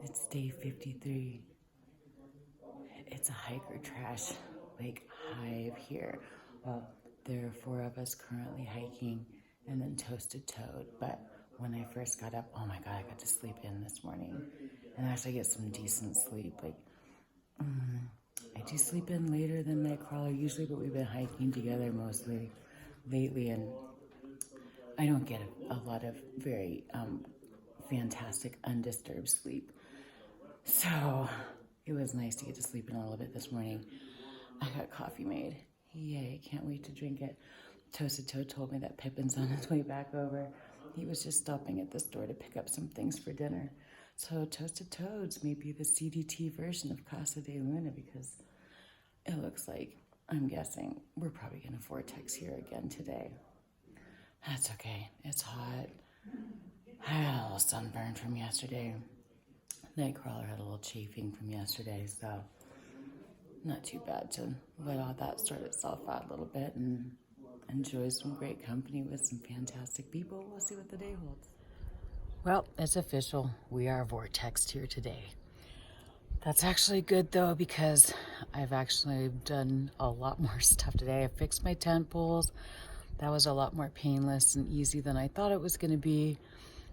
It's day 53. It's a hiker trash hive here. Well, there are four of us currently hiking and then Toasted Toad. But when I first got up, oh my God, I got to sleep in this morning and actually get some decent sleep. I do sleep in later than Nightcrawler usually, but we've been hiking together mostly lately, and I don't get a lot of very fantastic undisturbed sleep. So it was nice to get to sleep in a little bit this morning. I got coffee made. Yay, can't wait to drink it. Toasted Toad told me that Pippin's on his way back over. He was just stopping at the store to pick up some things for dinner. So Toasted Toads may be the CDT version of Casa de Luna because it looks like, I'm guessing, we're probably going to vortex here again today. That's okay. It's hot. I had a little sunburn from yesterday. Nightcrawler had a little chafing from yesterday, so not too bad to let all that sort itself out a little bit and enjoy some great company with some fantastic people. We'll see what the day holds. Well, it's official. We are vortexed here today. That's actually good though, because I've actually done a lot more stuff today. I fixed my tent poles. That was a lot more painless and easy than I thought it was going to be.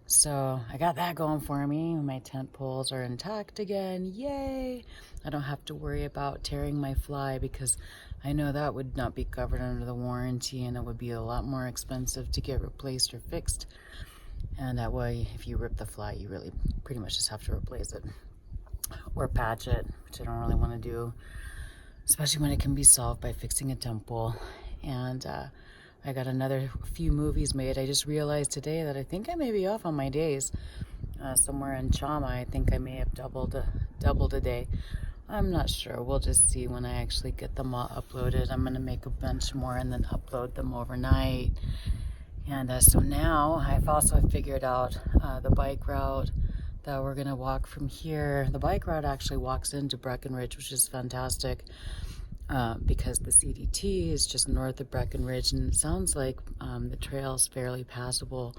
So I got that going for me. My tent poles are intact again. Yay! I don't have to worry about tearing my fly because I know that would not be covered under the warranty and it would be a lot more expensive to get replaced or fixed. And that way, if you rip the fly, you really pretty much just have to replace it or patch it, which I don't really want to do, especially when it can be solved by fixing a tent pole. And I got another few movies made. I just realized today that I think I may be off on my days. Somewhere in Chama, I think I may have doubled a day. I'm not sure. We'll just see when I actually get them all uploaded. I'm going to make a bunch more and then upload them overnight. And so now I've also figured out the bike route that we're going to walk from here. The bike route actually walks into Breckenridge, which is fantastic. Because the CDT is just north of Breckenridge, and it sounds like the trail's fairly passable,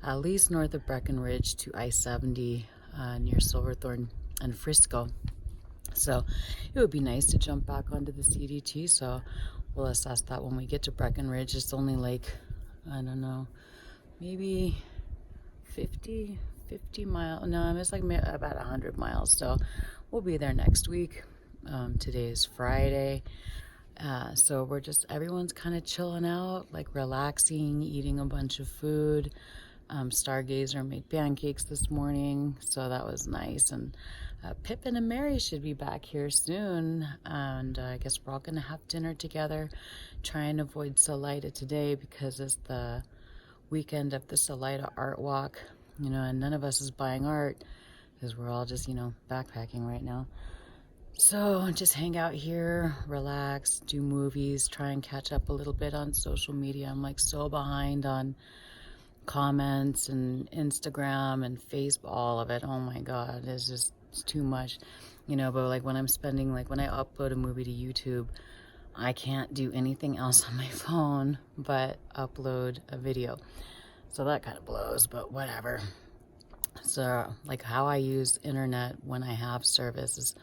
at least north of Breckenridge to I-70 near Silverthorne and Frisco. So it would be nice to jump back onto the CDT, so we'll assess that when we get to Breckenridge. It's only I don't know, maybe 50 miles. No, it's about 100 miles, so we'll be there next week. Today is Friday, so everyone's kind of chilling out, relaxing, eating a bunch of food. Stargazer made pancakes this morning, so that was nice. And Pippin and Mary should be back here soon, and I guess we're all gonna have dinner together. Try and avoid Salida today because it's the weekend of the Salida art walk, and none of us is buying art because we're all just, backpacking right now. So just hang out here, relax, do movies, try and catch up a little bit on social media. I'm so behind on comments and Instagram and Facebook, all of it. Oh my God, it's too much, but when I'm spending, when I upload a movie to YouTube, I can't do anything else on my phone but upload a video. So that kind of blows, but whatever. So how I use internet when I have service is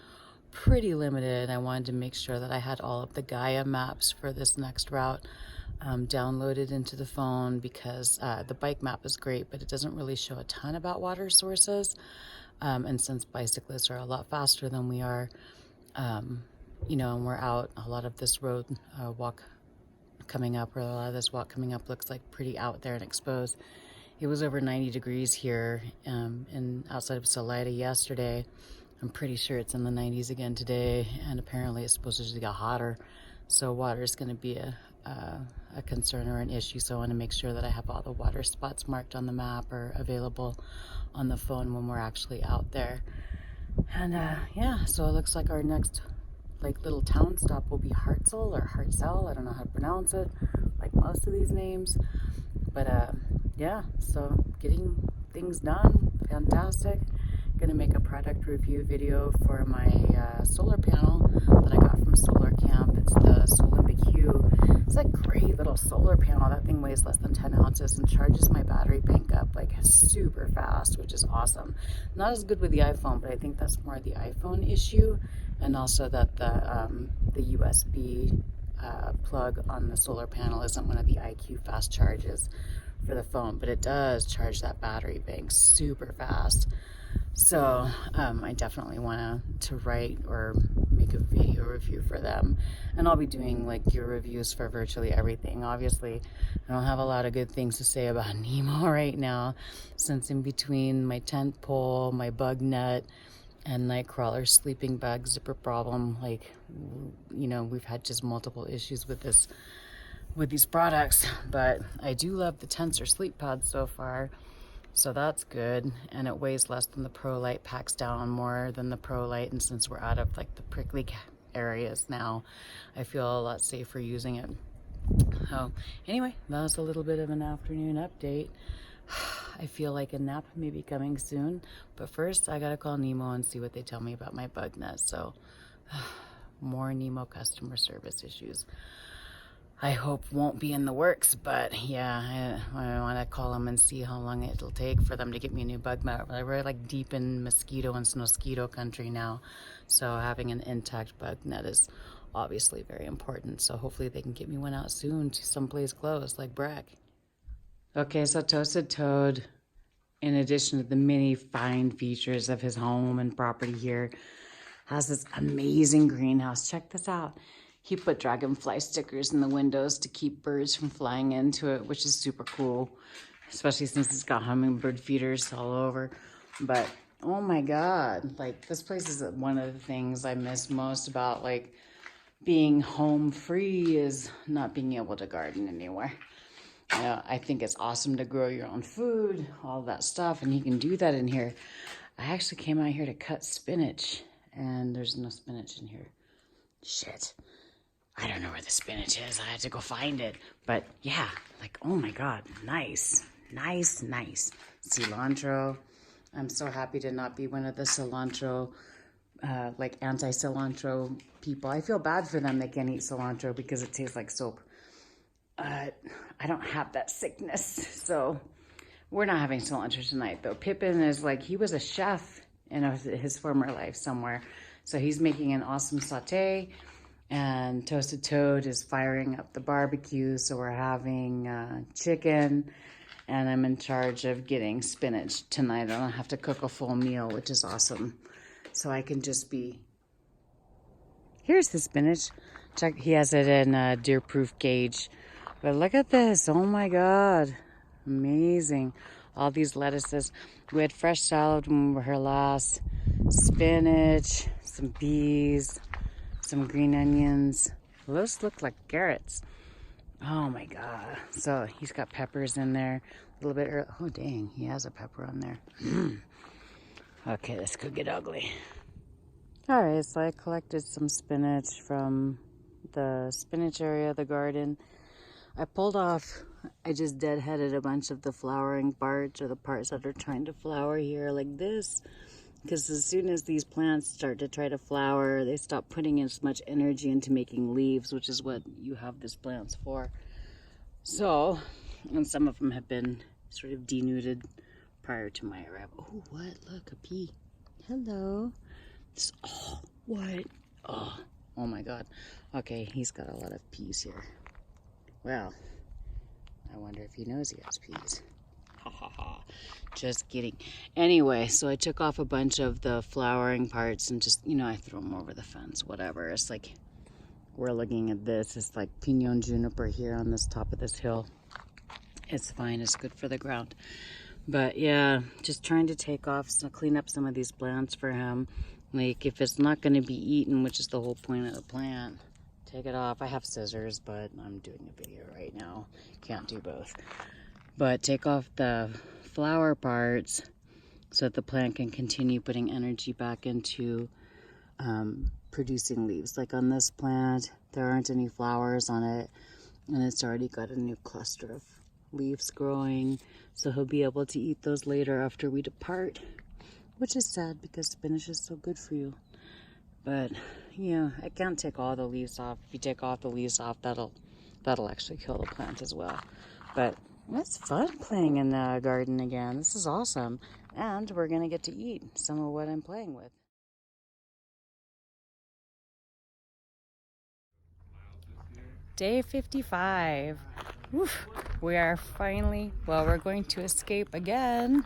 pretty limited. I wanted to make sure that I had all of the Gaia maps for this next route downloaded into the phone because the bike map is great, but it doesn't really show a ton about water sources. And since bicyclists are a lot faster than we are, and we're out, a lot of this walk coming up looks like pretty out there and exposed. It was over 90 degrees here outside of Salida yesterday. I'm pretty sure it's in the 90s again today, and apparently it's supposed to just get hotter. So water is going to be a concern or an issue. So I want to make sure that I have all the water spots marked on the map or available on the phone when we're actually out there. And so it looks like our next little town stop will be Hartzell or Hartzell. I don't know how to pronounce it, like most of these names. But so getting things done, fantastic. gonna make a product review video for my solar panel that I got from Solar Camp. It's the SuperClassy. It's a great little solar panel. That thing weighs less than 10 ounces and charges my battery bank up like super fast, which is awesome. Not as good with the iPhone, but I think that's more the iPhone issue, and also that the USB plug on the solar panel isn't one of the IQ fast charges for the phone, but it does charge that battery bank super fast. So I definitely want to write or make a video review for them, and I'll be doing like gear reviews for virtually everything. Obviously I don't have a lot of good things to say about Nemo right now, since in between my tent pole, my bug net, and Nightcrawler sleeping bag zipper problem, like, you know, we've had just multiple issues with these products. But I do love the tents or sleep pads so far, so that's good. And it weighs less than the Pro Light, packs down more than the Pro Light, and since we're out of like the prickly areas now, I feel a lot safer using it. So anyway, that was a little bit of an afternoon update. I feel like a nap may be coming soon, but first I gotta call Nemo and see what they tell me about my bug net. So more Nemo customer service issues. I hope won't be in the works, but yeah, I want to call them and see how long it'll take for them to get me a new bug net. We're like deep in mosquito and snowsquito country now, so having an intact bug net is obviously very important. So hopefully they can get me one out soon to someplace close, like Breck. Okay, so Toasted Toad, in addition to the many fine features of his home and property here, has this amazing greenhouse. Check this out. He put dragonfly stickers in the windows to keep birds from flying into it, which is super cool, especially since it's got hummingbird feeders all over. But oh my God, like this place is one of the things I miss most about like being home free, is not being able to garden anywhere. I think it's awesome to grow your own food, all that stuff, and you can do that in here. I actually came out here to cut spinach, and there's no spinach in here. Shit. I don't know where the spinach is. I had to go find it. But yeah, like, oh my God, nice. Nice, nice. Cilantro. I'm so happy to not be one of the cilantro, like anti-cilantro people. I feel bad for them. They can't eat cilantro because it tastes like soap. I don't have that sickness, so we're not having cilantro tonight, though. Pippin is like, he was a chef in his former life somewhere, so he's making an awesome saute, and Toasted Toad is firing up the barbecue, so we're having chicken, and I'm in charge of getting spinach tonight. I don't have to cook a full meal, which is awesome, so I can just be... Here's the spinach. Check, he has it in a deer-proof cage. But look at this, oh my God, amazing. All these lettuces. We had fresh salad when we were here last, spinach, some peas, some green onions. Those look like carrots. Oh my God. So he's got peppers in there, a little bit early. Oh dang, he has a pepper on there. Okay, this could get ugly. All right, so I collected some spinach from the spinach area of the garden. I pulled off, I just deadheaded a bunch of the flowering parts, or the parts that are trying to flower here, like this. Because as soon as these plants start to try to flower, they stop putting as much energy into making leaves, which is what you have these plants for. So, and some of them have been sort of denuded prior to my arrival. Oh, what? Look, a pea. Hello. Oh, what? Oh my God. Okay, he's got a lot of peas here. Well, I wonder if he knows he has peas. Ha ha ha. Just kidding. Anyway, so I took off a bunch of the flowering parts and just, you know, I threw them over the fence, whatever. It's like, we're looking at this. It's like pinon juniper here on this top of this hill. It's fine. It's good for the ground. But yeah, just trying to take off, so clean up some of these plants for him. Like, if it's not going to be eaten, which is the whole point of the plant, take it off. I have scissors, but I'm doing a video right now. Can't do both. But take off the flower parts so that the plant can continue putting energy back into producing leaves. Like on this plant, there aren't any flowers on it, and it's already got a new cluster of leaves growing. So he'll be able to eat those later after we depart. which is sad because spinach is so good for you. But yeah, I can't take all the leaves off. If you take all the leaves off, that'll actually kill the plant as well. But it's fun playing in the garden again. This is awesome. And we're gonna get to eat some of what I'm playing with. Day 55. Oof. We are finally, well, we're going to escape again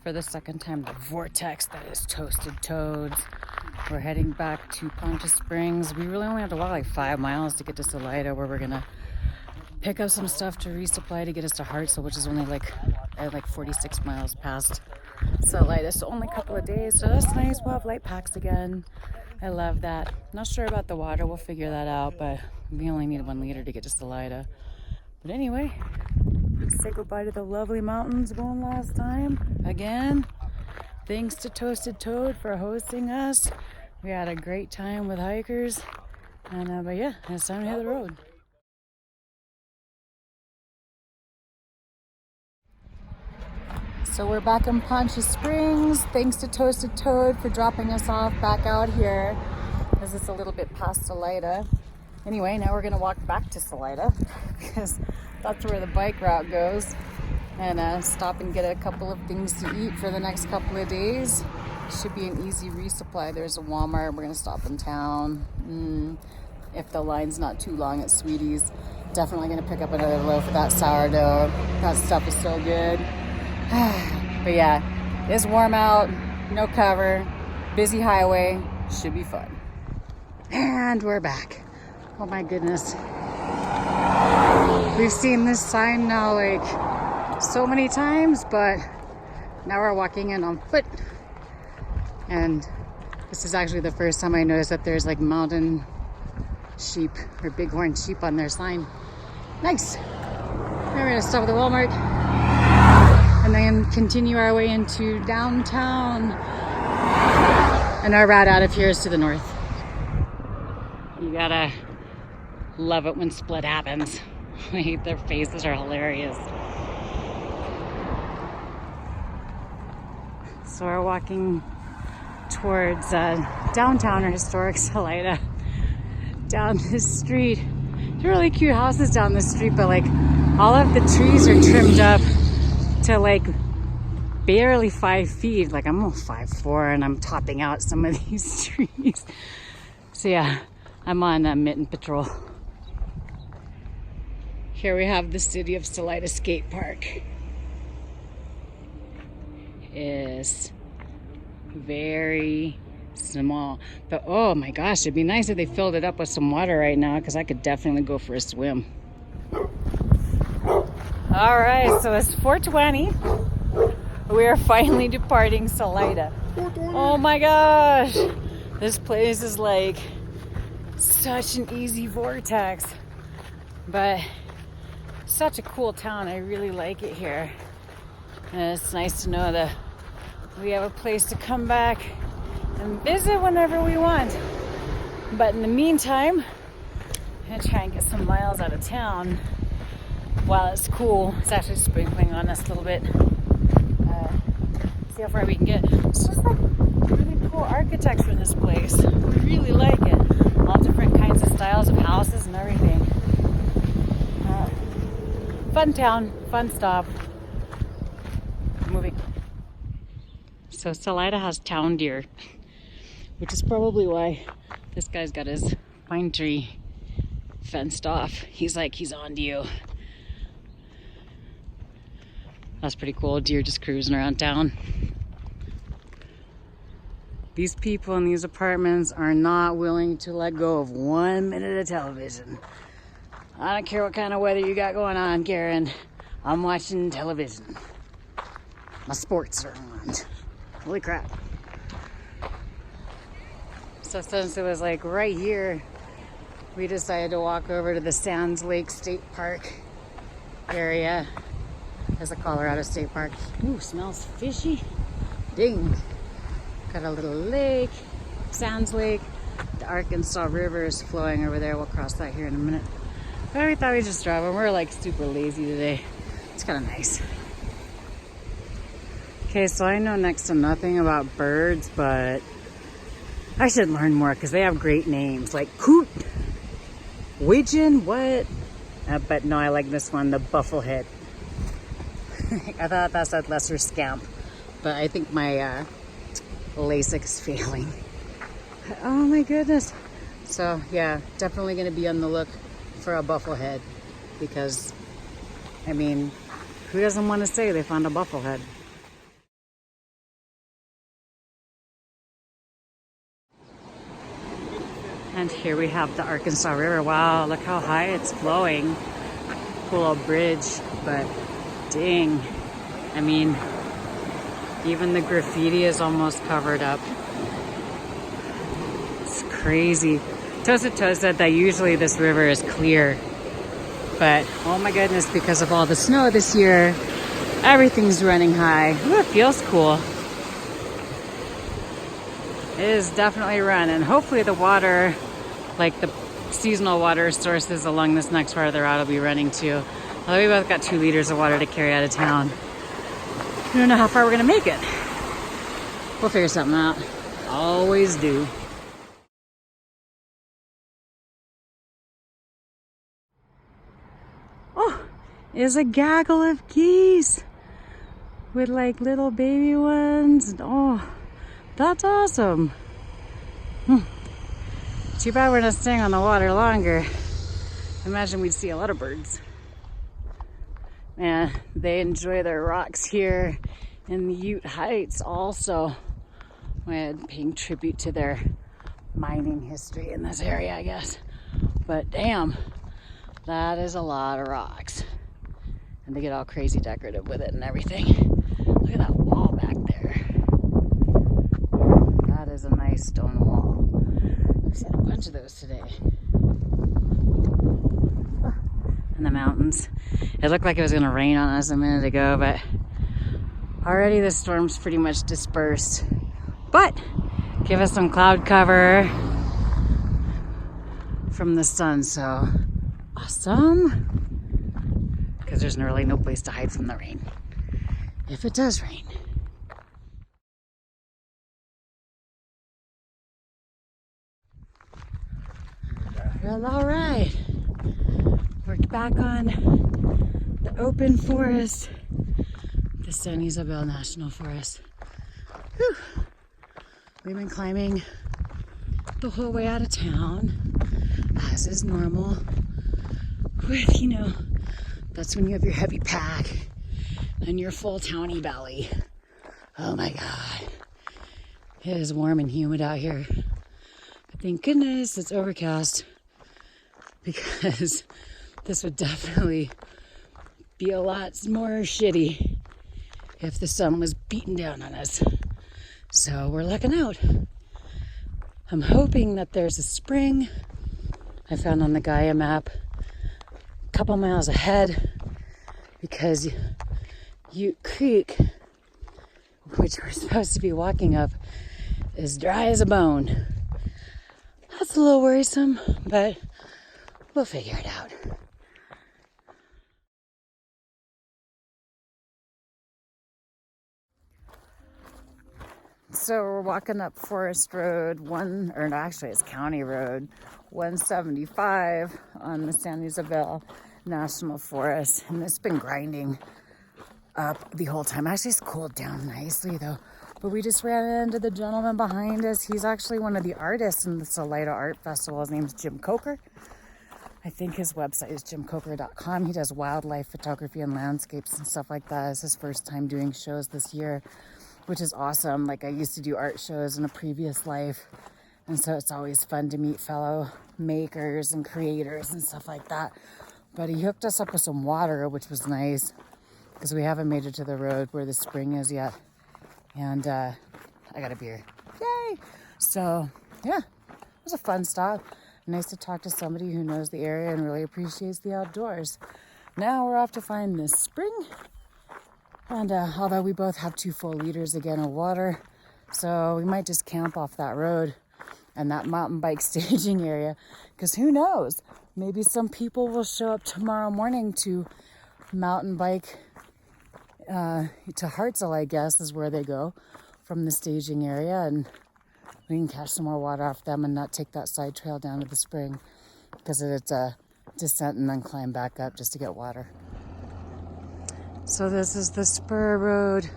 for the second time. The vortex that is Toasted Toads. We're heading back to Poncha Springs. We really only have to walk like 5 miles to get to Salida, where we're gonna pick up some stuff to resupply to get us to Hartselle, which is only like 46 miles past Salida. So only a couple of days. So that's nice. We'll have light packs again. I love that. Not sure about the water. We'll figure that out, but we only need 1 liter to get to Salida. But anyway, let's say goodbye to the lovely mountains one last time. Again, thanks to Toasted Toad for hosting us. We had a great time with hikers. And but yeah, it's time to hit the road. So we're back in Poncha Springs. Thanks to Toasted Toad for dropping us off back out here, because it's a little bit past Salida. Anyway, now we're gonna walk back to Salida because that's where the bike route goes, and stop and get a couple of things to eat for the next couple of days. Should be an easy resupply. There's a Walmart. We're gonna stop in town. If the line's not too long at Sweetie's, definitely gonna pick up another loaf of that sourdough. That stuff is so good. But yeah, it's warm out, no cover, busy highway, should be fun. And we're back. Oh my goodness. We've seen this sign now like so many times, but now we're walking in on foot. And this is actually the first time I noticed that there's like mountain sheep or bighorn sheep on their sign. Nice. Now we're gonna stop at the Walmart and then continue our way into downtown. And our route out of here is to the north. You gotta love it when split happens. Their faces are hilarious. So we're walking towards downtown or historic Salida. Down this street. There's really cute houses down the street, but like all of the trees are trimmed up to like barely 5 feet. Like I'm almost 5'4" and I'm topping out some of these trees. So yeah, I'm on mitten patrol. Here we have the City of Salida Skate Park. It's very small, but oh my gosh, it'd be nice if they filled it up with some water right now, because I could definitely go for a swim. All right, so it's 4:20. We are finally departing Salida. Oh my gosh, this place is like such an easy vortex, but such a cool town. I really like it here, and it's nice to know that we have a place to come back and visit whenever we want. But in the meantime, I'm gonna try and get some miles out of town while it's cool. It's actually sprinkling on us a little bit. See how far we can get. It's just like really cool architecture in this place. I really like it. All different kinds of styles of houses and everything. Fun town, fun stop. Moving. So Salida has town deer, which is probably why this guy's got his pine tree fenced off. He's like, he's on to you. That's pretty cool. Deer just cruising around town. These people in these apartments are not willing to let go of 1 minute of television. I don't care what kind of weather you got going on, Karen. I'm watching television. My sports are on. Holy crap. So since it was like right here, we decided to walk over to the Sands Lake State Park area. There's a Colorado State Park. Ooh, smells fishy. Ding. Got a little lake, Sands Lake. The Arkansas River is flowing over there. We'll cross that here in a minute. But we thought we'd just drive, and we're like super lazy today. It's kind of nice. Okay, so I know next to nothing about birds, but I should learn more because they have great names like coot, widgeon, what? But no, I like this one, the bufflehead. I thought that's a lesser scamp, but I think my LASIK is failing. Oh my goodness. So yeah, definitely gonna be on the look for a bufflehead because, I mean, who doesn't want to say they found a bufflehead? And here we have the Arkansas River. Wow, look how high it's flowing. Cool little bridge, but dang. I mean, even the graffiti is almost covered up. It's crazy. Toasted Toast said that usually this river is clear, but oh my goodness, because of all the snow this year, everything's running high. Ooh, it feels cool. It is definitely running. Hopefully the water, like the seasonal water sources along this next farther out, will be running too. Although we both got 2 liters of water to carry out of town. We don't know how far we're gonna make it. We'll figure something out. Always do. Oh, is a gaggle of geese with like little baby ones. Oh, that's awesome. Too bad we're not staying on the water longer. Imagine we'd see a lot of birds. Man, they enjoy their rocks here in the Ute Heights also. When paying tribute to their mining history in this area, I guess. But damn, that is a lot of rocks. And they get all crazy decorative with it and everything. Look at that wall back there. That is a nice stone wall. I've seen a bunch of those today. In the mountains. It looked like it was gonna rain on us a minute ago, but already the storm's pretty much dispersed. But give us some cloud cover from the sun, so awesome. Because there's really no place to hide from the rain if it does rain. Well, all right. We're back on the open forest, the San Isabel National Forest. Whew. We've been climbing the whole way out of town, as is normal. With, you know, that's when you have your heavy pack and your full towny belly. Oh my God. It is warm and humid out here. But thank goodness it's overcast, because this would definitely be a lot more shitty if the sun was beating down on us. So we're lucking out. I'm hoping that there's a spring. I found on the Gaia map a couple miles ahead, because Ute Creek, which we're supposed to be walking up, is dry as a bone. That's a little worrisome, but we'll figure it out. So we're walking up Forest Road it's County Road 175 on the San Isabel National Forest, and it's been grinding up the whole time. Actually, it's cooled down nicely though. But we just ran into the gentleman behind us. He's actually one of the artists in the Salida Art Festival. His name's Jim Coker. I think his website is jimcoker.com. He does wildlife photography and landscapes and stuff like that. It's his first time doing shows this year, which is awesome. Like, I used to do art shows in a previous life, and so it's always fun to meet fellow makers and creators and stuff like that. But he hooked us up with some water, which was nice, because we haven't made it to the road where the spring is yet. And I got a beer. Yay! So yeah, it was a fun stop. Nice to talk to somebody who knows the area and really appreciates the outdoors. Now we're off to find this spring. And although we both have 2 full liters again of water, so we might just camp off that road and that mountain bike staging area, because who knows, maybe some people will show up tomorrow morning to mountain bike to Hartzell, I guess, is where they go from the staging area, and we can catch some more water off them and not take that side trail down to the spring because it's a descent and then climb back up just to get water. So this is the spur road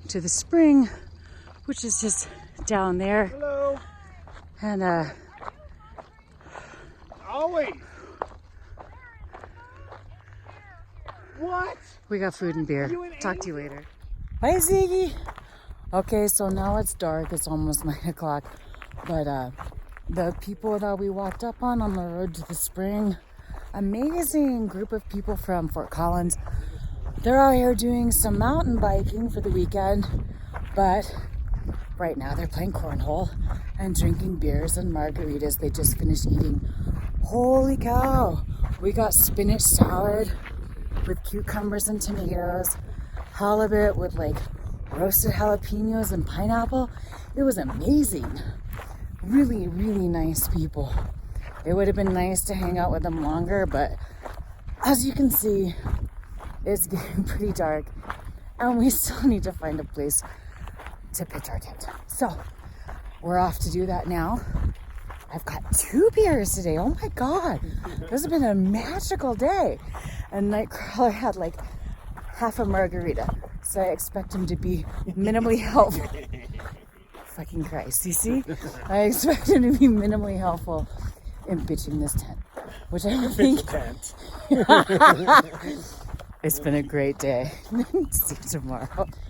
to the spring, which is just down there. Hello. And Always. What? we got food and beer. Talk to you later. Bye, Ziggy. Okay, so now it's dark. It's almost 9 o'clock. But the people that we walked up on the road to the spring, amazing group of people from Fort Collins. They're out here doing some mountain biking for the weekend, but right now they're playing cornhole and drinking beers and margaritas. They just finished eating. Holy cow! We got spinach salad with cucumbers and tomatoes, halibut with like roasted jalapenos and pineapple. It was amazing. Really, really nice people. It would have been nice to hang out with them longer, but as you can see, it's getting pretty dark and we still need to find a place to pitch our tent. So we're off to do that now. I've got 2 beers today. Oh my God. This has been a magical day. And Nightcrawler had like half a margarita. So I expect him to be minimally helpful. Fucking Christ, you see? I expect him to be minimally helpful in pitching this tent. Which I think... It's been a great day. See you tomorrow.